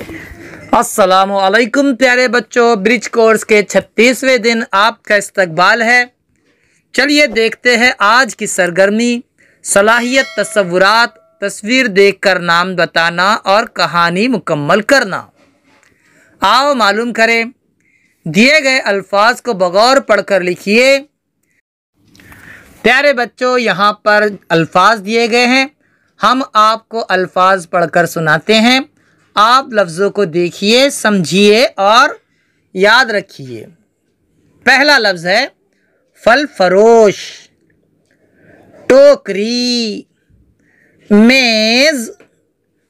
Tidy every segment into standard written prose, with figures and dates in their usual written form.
अस्सलामु अलैकुम प्यारे बच्चों, ब्रिज कोर्स के 36वें दिन आपका इस्तकबाल है। चलिए देखते हैं आज की सरगर्मी। सलाहियत, तसव्वुरात, तस्वीर देखकर नाम बताना और कहानी मुकम्मल करना। आओ मालूम करें। दिए गए अल्फाज को बगौर पढ़कर लिखिए। प्यारे बच्चों, यहाँ पर अल्फाज दिए गए हैं, हम आपको अल्फाज पढ़कर सुनाते हैं। आप लफ्ज़ों को देखिए, समझिए और याद रखिए। पहला लफ्ज़ है फल फरोश, टोकरी, मेज़,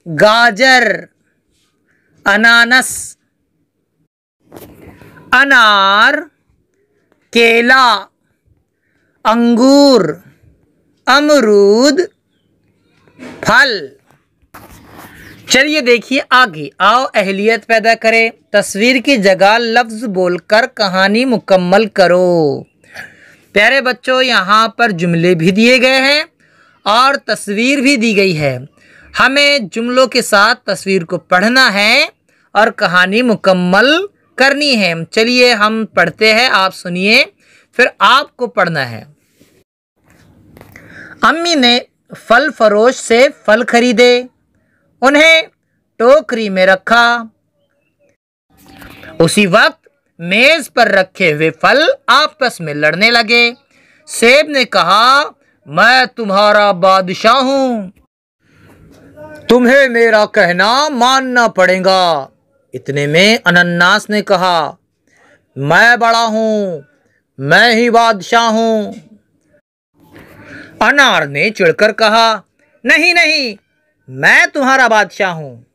गाजर, अनानस, अनार, केला, अंगूर, अमरूद, फल। चलिए देखिए आगे। आओ अहलियत पैदा करें। तस्वीर की जगह लफ्ज़ बोलकर कहानी मुकम्मल करो। प्यारे बच्चों, यहाँ पर जुमले भी दिए गए हैं और तस्वीर भी दी गई है। हमें जुमलों के साथ तस्वीर को पढ़ना है और कहानी मुकम्मल करनी है। चलिए हम पढ़ते हैं, आप सुनिए, फिर आपको पढ़ना है। अम्मी ने फल फरोश से फल खरीदे, उन्हें टोकरी में रखा। उसी वक्त मेज पर रखे हुए फल आपस में लड़ने लगे। सेब ने कहा, मैं तुम्हारा बादशाह हूँ, तुम्हें मेरा कहना मानना पड़ेगा। इतने में अनन्नास ने कहा, मैं बड़ा हूँ, मैं ही बादशाह हूँ। अनार ने चिढ़कर कहा, नहीं नहीं, मैं तुम्हारा बादशाह हूँ,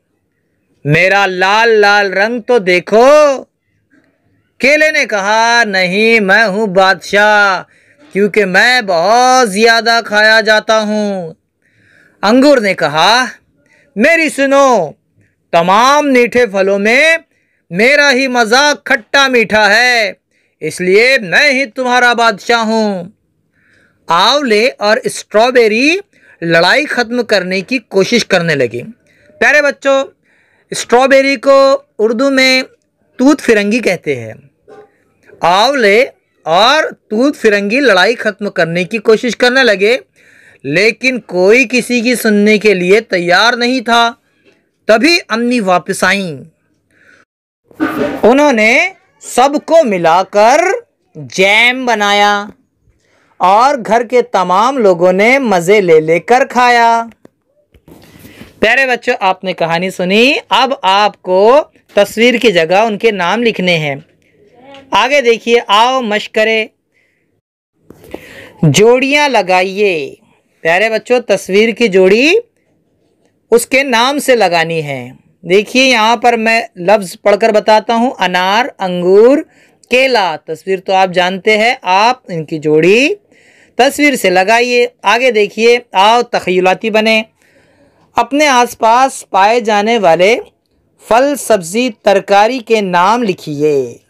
मेरा लाल लाल रंग तो देखो। केले ने कहा, नहीं, मैं हूँ बादशाह, क्योंकि मैं बहुत ज़्यादा खाया जाता हूँ। अंगूर ने कहा, मेरी सुनो, तमाम मीठे फलों में मेरा ही मज़ाक खट्टा मीठा है, इसलिए मैं ही तुम्हारा बादशाह हूँ। आंवले और स्ट्रॉबेरी लड़ाई ख़त्म करने की कोशिश करने लगे। प्यारे बच्चों, स्ट्रॉबेरी को उर्दू में तूत फिरंगी कहते हैं। आंवले और तूत फिरंगी लड़ाई ख़त्म करने की कोशिश करने लगे, लेकिन कोई किसी की सुनने के लिए तैयार नहीं था। तभी अम्मी वापस आईं। उन्होंने सबको मिलाकर जैम बनाया और घर के तमाम लोगों ने मज़े ले लेकर खाया। प्यारे बच्चों, आपने कहानी सुनी। अब आपको तस्वीर की जगह उनके नाम लिखने हैं। आगे देखिए, आओ मश्क करें। जोड़ियां लगाइए। प्यारे बच्चों, तस्वीर की जोड़ी उसके नाम से लगानी है। देखिए यहाँ पर मैं लफ्ज़ पढ़कर बताता हूँ। अनार, अंगूर, केला। तस्वीर तो आप जानते हैं, आप इनकी जोड़ी तस्वीर से लगाइए। आगे देखिए, आओ तख़य्युलाती बने। अपने आसपास पाए जाने वाले फल, सब्ज़ी, तरकारी के नाम लिखिए।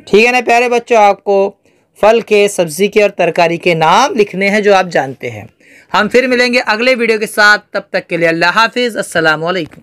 ठीक है ना प्यारे बच्चों, आपको फल के, सब्ज़ी के और तरकारी के नाम लिखने हैं जो आप जानते हैं। हम फिर मिलेंगे अगले वीडियो के साथ। तब तक के लिए अल्लाह हाफिज़। अस्सलामु अलैकुम।